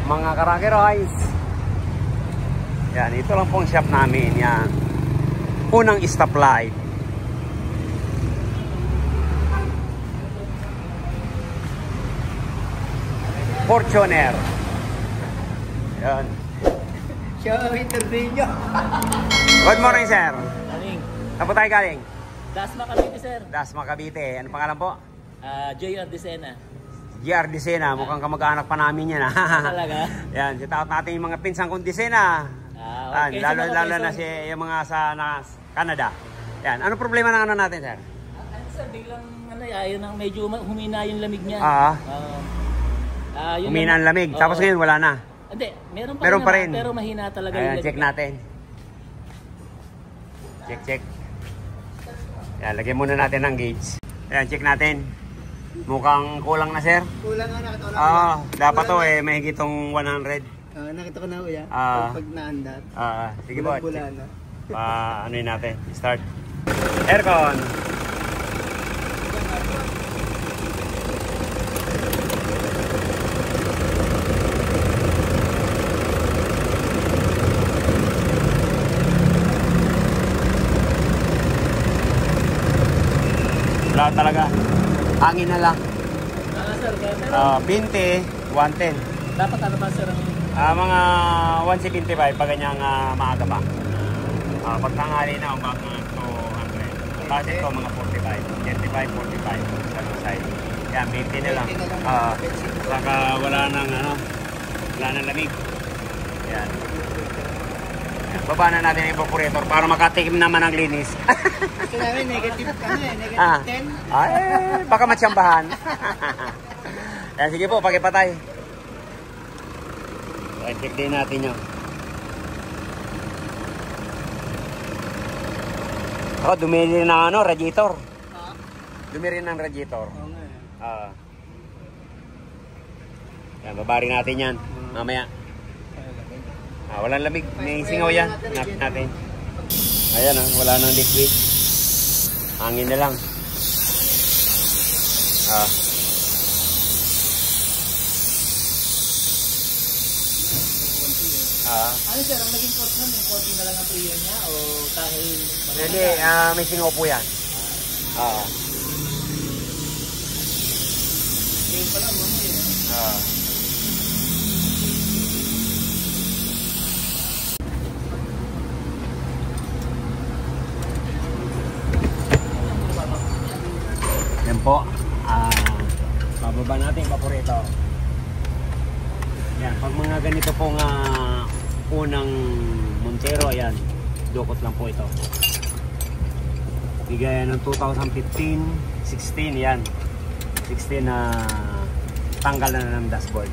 mga karakeroys. Yan, ito lang pong shop namin. Yan. Unang stoplight. Fortuner. Yan. Siya ang interview nyo. Good morning, sir. Morning. Saan po tayo galing? Dasma Cavite, sir. Dasma Cavite. Ano pangalan po? JR Desena. JR Desena. Mukhang kamag-anak pa namin yan. Talaga? Yan, sitaot natin yung mga pinsang kong Desena. Okay. Lalo na si yung mga sa Canada. Yan. Anong problema ng ano natin, sir? Sir, biglang ayun ang medyo humina yung lamig niya. Humina ang lamig. Tapos ngayon wala na. Hindi, meron pa rin. Pero mahina talaga yung lamig. Check natin. Check. Yan, lagyan muna natin ng gauge. Ayan, check natin. Mukhang kulang na, sir. Kulang nga, nakita ko na. Dapat to mahigitong 100. Nakita ko na kuya. Pag naandar. Sige po. Bula na. Ano yun natin? Start. Aircon. Wala talaga. Hangin na lang. Sir, pero 20, 110. dapat ano ba, sir? Mga 175 pag ganyang maaga pa. Pag tanghali na, umbang 200. Budget ko mga 45. 35, 45 sa side. Yan, 20 na lang. Saka wala nang lamig. Yan. Baba na natin yung evaporator para makatikim naman ang linis. Kasi namin, negative kami, negative 10. Ay, baka matsambahan. Yan, sige po, pakipatay. I-check din natin yun. Dumili rin ng radiator. Dumili rin ng radiator. Yan, babari natin yan. Mamaya. Walang lamig. May singaw yan. Napit natin. Ayan, wala nang liquid. Hangin na lang. Ano sir, ang naging cost nun, yung konti na lang ang prayer niya o dahil... Hindi, may singaw po yan. Ngayon pa lang, mamaya. Yan po. Bababa natin yung evaporator. Yan, pag mga ganito pong unang Montero, ayan, dukot lang po ito. Bigay ng 2015, 16, yan. 16 na tanggal na ng dashboard.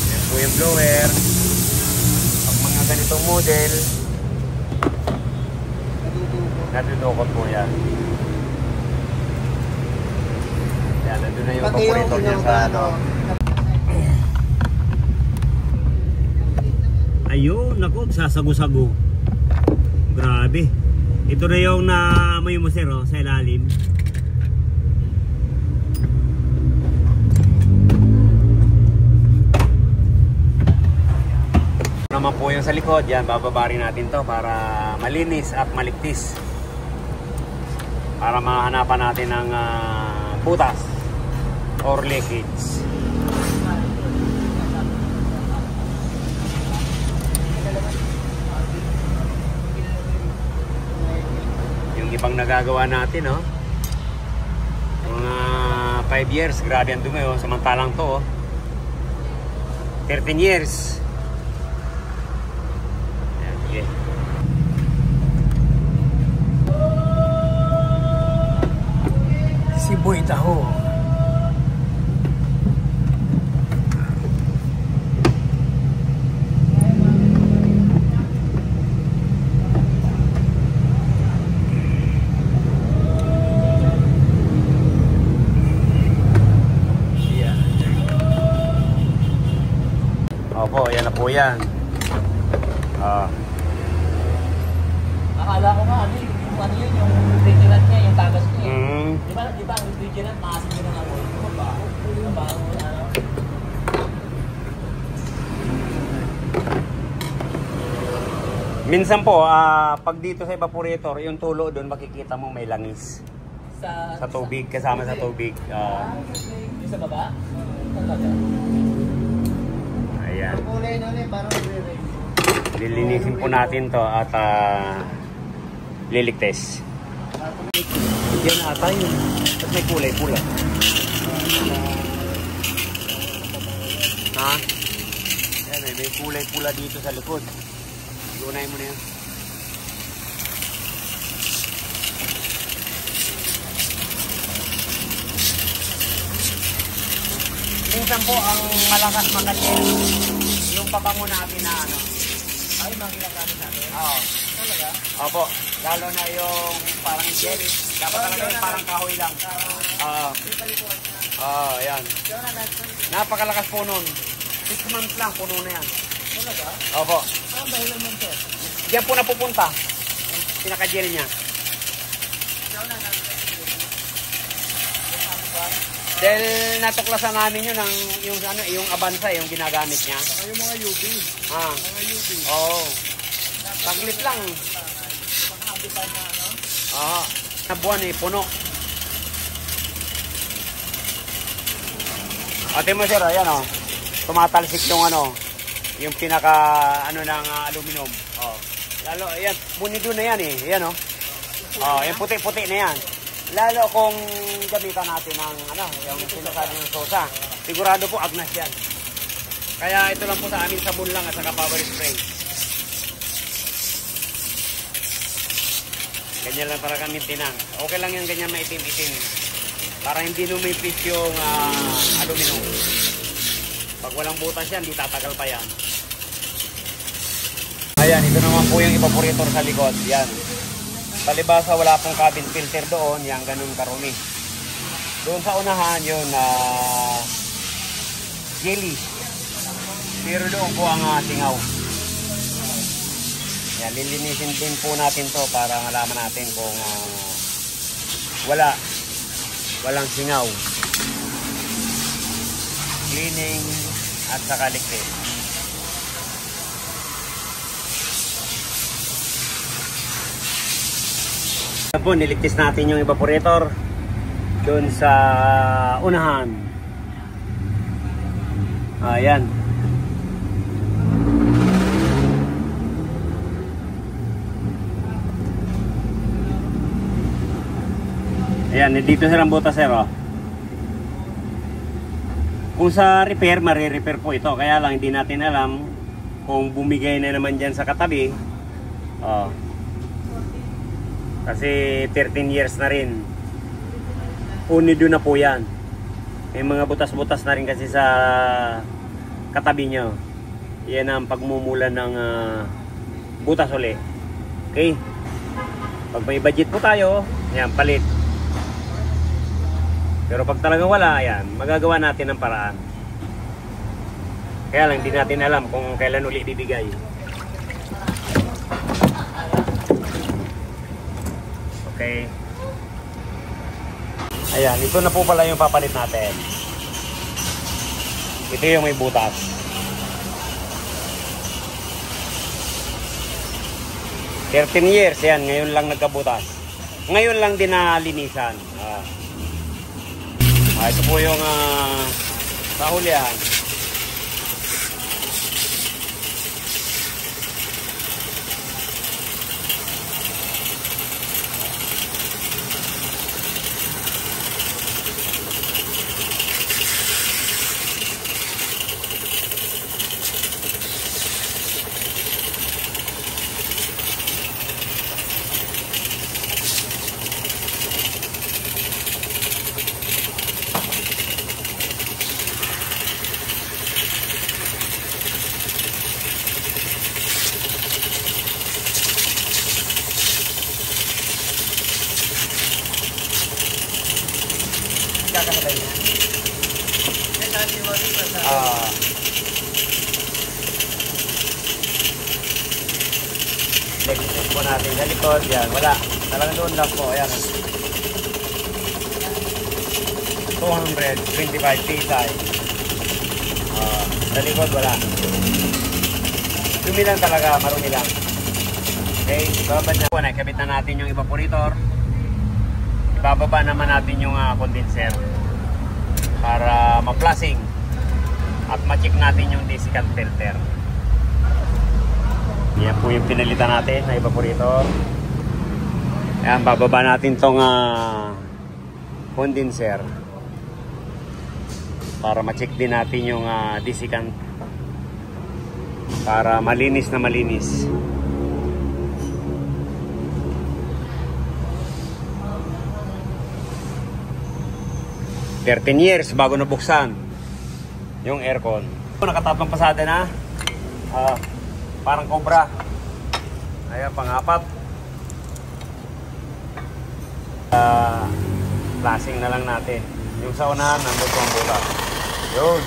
Yan po yung blower. Pag mga ganitong model, natudukot po yan. Yan, nandun na yung evaporator niya sa Ayun, naku, sasago-sago. Grabe. Ito na yung naamoy mo, sir, sa ilalim. Naman po yung sa likod, yan, bababari natin to para malinis at maligtis. Para mahanapan natin ng butas or leakage. Ibang nagagawa natin, mga 5 years, grabe ang dumi, samantalang to 13 years. Ayan, sige. Siboy taho. Opo, yan na po yan. Akala ko nga, ano yun, yung refrigerant niya, yung tagas niya. Di ba ang refrigerant, maasin nyo na nga po. Mabaho, Minsan po, pag dito sa evaporator, yung tulo doon makikita mo may langis. Sa tubig, kasama sa tubig. Yung sa baba? Talaga. Ayan. Kulay na ulit, parang nagre-red. Lilinisin po natin to at liligtes. Yan ata yun. At may kulay pula. Ha? Yan, may kulay pula dito sa likod. Lunay mo na yan. Minsan po ang malakas makatil yung pabango natin na ano. Ay, magilagamit natin. Oo. Talaga? Opo. Lalo na yung parang gel. Dapat talaga yung parang kahoy lang. Oo. Oo, yan. Napakalakas po nun. 6 months lang, puno na yan. Talaga? Opo. Anong dahilan mo ito? Diyan po napupunta. Yung pinaka-gel niya. Dahil natuklasan namin yun yung Avanza, yung ginagamit niya. Saka yung mga UV. Mga UV. Oo. Saglit lang. Maka-amplify na ano? Oo. Na buwan puno. Ate mo sir, ayan o. Tumatalsik yung yung pinaka ng aluminum. Oh. Lalo, ayan, munido na yan Ayan o. Oh, yung puti-puti na yan. Lalo kung gamitan natin ng yung sinasabi ng sosa. Sigurado po agnas yan. Kaya ito lang po sa amin, sabon lang at saka power spray. Ganyan lang talaga maintenance. Okay lang yung ganyan maitim-itim. Para hindi lumipis yung aluminum. Pag walang butas yan, di tatagal pa yan. Ayan, ito naman po yung evaporator sa likod. Yan. Palibasa wala pong cabin filter doon, yan ganun karumi. Doon sa unahan yun jelly. Pero doon po ang singaw. Yan, lilinisin din po natin to para malaman natin kung walang singaw. Cleaning at saka ligpit. Po, niligtis natin yung evaporator doon sa unahan. Ayan. Ayan, dito sa rambuta sir Kung sa repair, mare-repair po ito. Kaya lang hindi natin alam kung bumigay na naman dyan sa katabi. Kasi 13 years na rin. Unido na po yan. May mga butas-butas na rin kasi sa katabi nyo. Yan ang pagmumulan ng butas uli. Okay? Pag may budget po tayo, yan, palit. Pero pag talaga wala, yan, magagawa natin ng paraan. Kaya lang, hindi natin alam kung kailan uli bibigay. Okay. Ayan, ito na po pala yung papalit natin. Ito yung may butas. "13 years, yan, ngayon lang nagkabutas. Ngayon lang din nalinisan. Ito po yung kahulihan. Kakasabay niya. Check po natin sa likod. Yan, wala. Talagang doon lang po. Ayan. 225 psi. Sa likod wala. Dumi lang talaga, marumi lang. Okay, ibababa na po. Nakabit na natin yung evaporator. Ibababa naman natin yung condenser para ma-flushing at ma-check natin yung desiccant filter. Yan po yung pinalitan natin na evaporator. Ayan, bababa natin tong condenser para ma-check din natin yung desiccant para malinis na malinis. $13 years bago nabuksan yung aircon. Nakatatong pasada na. Parang cobra. Ayan, pang-apat. Flashing na lang natin. Yung sa unahan, nandun po ang bola. Yun.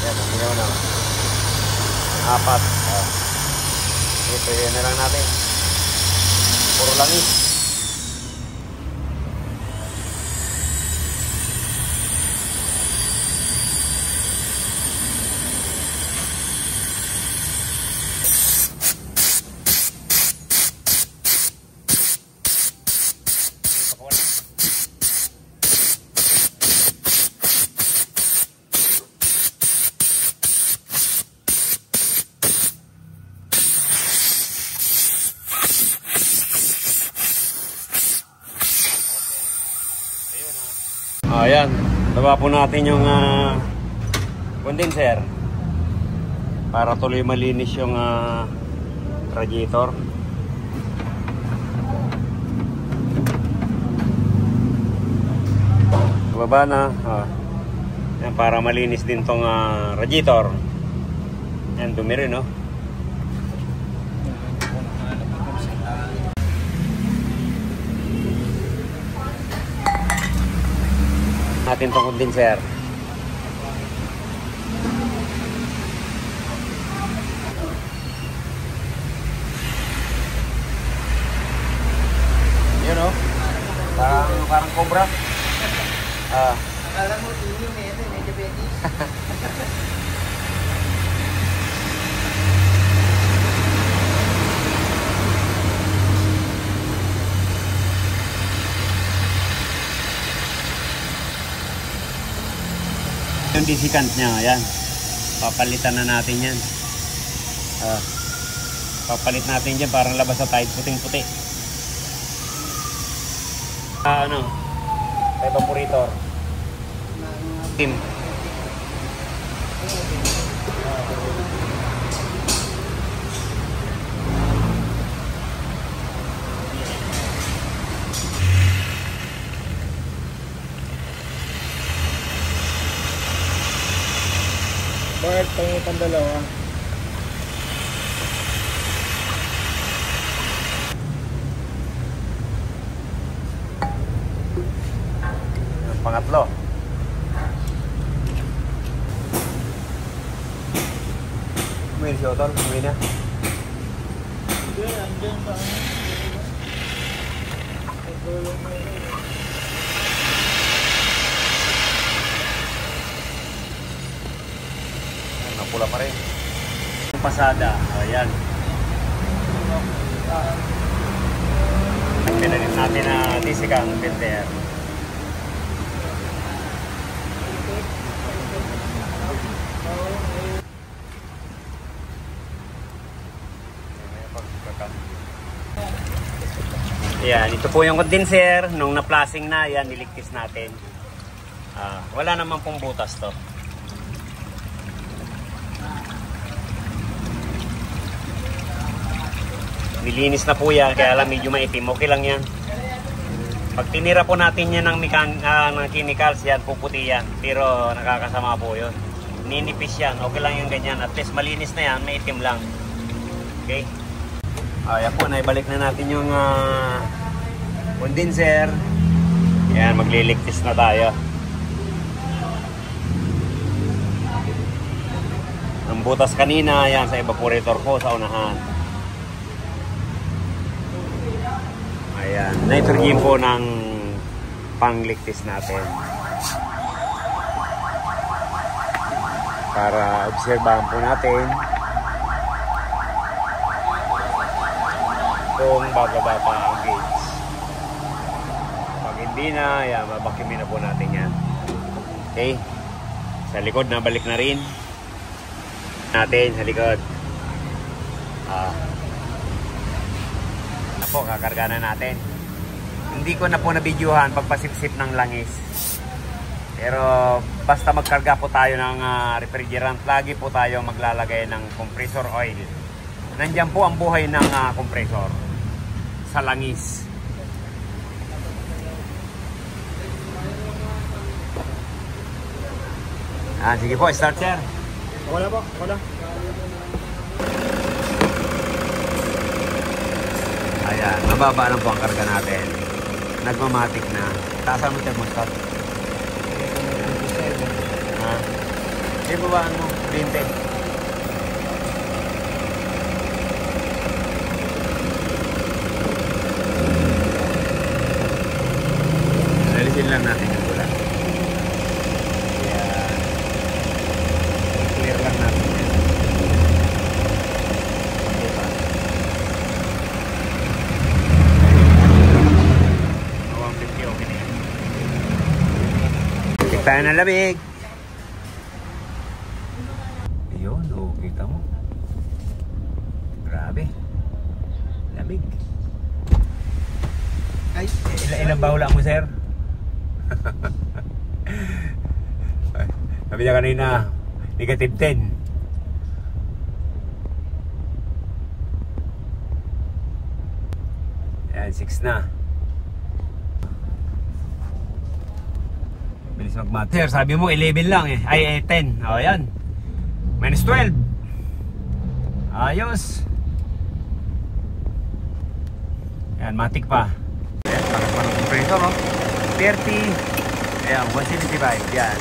Ayan, tingnan mo na. Apat. Ito yun na lang natin. Puro langis. Ayan, baba po natin yung condenser para tuloy malinis yung radiator. Baba na. Ayan, para malinis din tong radiator. Ayan, dumi rin, no? Natin itong condenser. Yun o. Parang cobra. Akala mo, tingin na yan, medyo betis. Yung desiccant niya, ayan. Papalitan na natin yan. Papalit natin dyan, parang labas sa tide, puting-puti. Ano? Evaporator. Team. Bart, pangitang dalawa. Pangatlo. Uwi si Otol, uwi na. Hindi, andyan sa ano. Pagulong mo yun. Napula pa rin. Yung pasada, ayan. Pinalit natin na desiccant filter. Ayan, ito po yung condenser. Nung na-flushing na, ayan, niligtis natin. Wala naman pong butas to. Nilinis na po yan, kaya lang medyo maitim. Okay lang yan. Pag tinira po natin yan ng chemicals, yan, puputi yan. Pero nakakasama po yun. Ninipis yan, okay lang yung ganyan. At least malinis na yan, may itim lang. Okay? Ayan po, naibalik na natin yung condenser. Ayan, magliligtis na tayo. Ang butas kanina, ayan, sa evaporator po sa unahan. Ayan, nitrogen po ng pangligtis natin. para obserbahan po natin kung bababa pa ang gauge. Pag hindi na, yan, mabakimin na po natin yan. Okay, sa likod na balik na rin natin sa likod. Po, kakarga na natin. Hindi ko na po na-videohan pagpasipsip ng langis. Pero basta magkarga po tayo ng refrigerant, lagi po tayo maglalagay ng compressor oil. Nandiyan po ang buhay ng compressor sa langis. Sige po, start sir. Wala po, wala. Ayan, mababa lang po ang karga natin. Nagmamatic na. Taasan mo thermostat. Hindi babaan mo, 20. Alisin lang natin yung gula. Ayan. Clear lang natin yan. Check tayo ng lamig. Ayun, oh, kita mo. Grabe. Lamig. Ay, ilang bahula mo, sir? Sabi niya kanina, negative 10. Ayan, 6 na. Bilis mag-math. Sir, sabi mo 11 lang eh. Ay, 10. O, yan. Minus 12. Ayos. Yan, matik pa. Ayan, parang compressor, no? 30. Ayan, 175. Yan.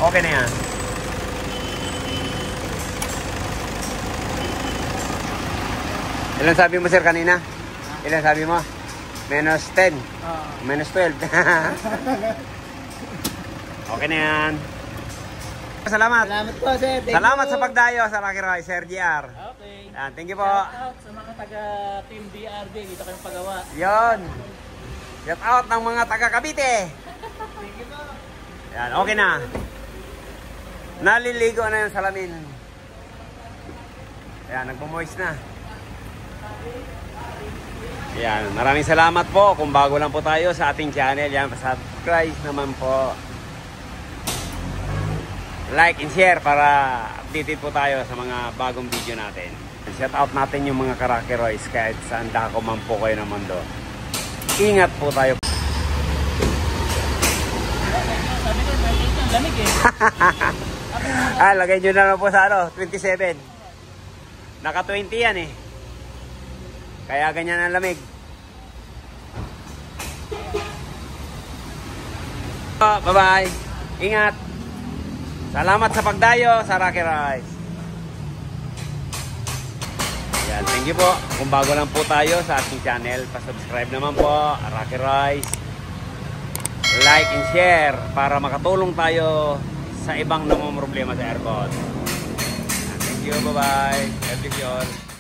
Okay na yan. Ilan sabi mo, sir, kanina? Ilan sabi mo? Minus 10. Minus 12. Okay na yan. Salamat. Salamat po, sir. Salamat sa pagdayo sa Rocky Roy, Sir GR. Okay. Yan, thank you po. Shout out sa mga taga-team DRB. Dito kayong pagawa. Yon. Shout out ng mga taga Cavite. Thank you po. Yan, okay na. Naliligo na yung salamin. Yan, nagpo-moist na. Yan, maraming salamat po. Kung bago lang po tayo sa ating channel, yan, subscribe naman po. Like and share para updated po tayo sa mga bagong video natin. Shout out natin yung mga Rocky Roys kahit saan dako man po kayo ng mundo. Ingat po tayo. Sabi ko, may lamig eh. Lagay nyo na lang po sa 27. Naka 20 yan eh. Kaya ganyan ang lamig. Bye-bye. Ingat. Salamat sa pagdayo sa Rocky Rice. Yan, thank you po. Kung bago lang po tayo sa ating channel, pa-subscribe naman po, Rocky Rice. Like and share para makatulong tayo sa ibang namumroblema sa aircon. Thank you, bye-bye. Happy you all.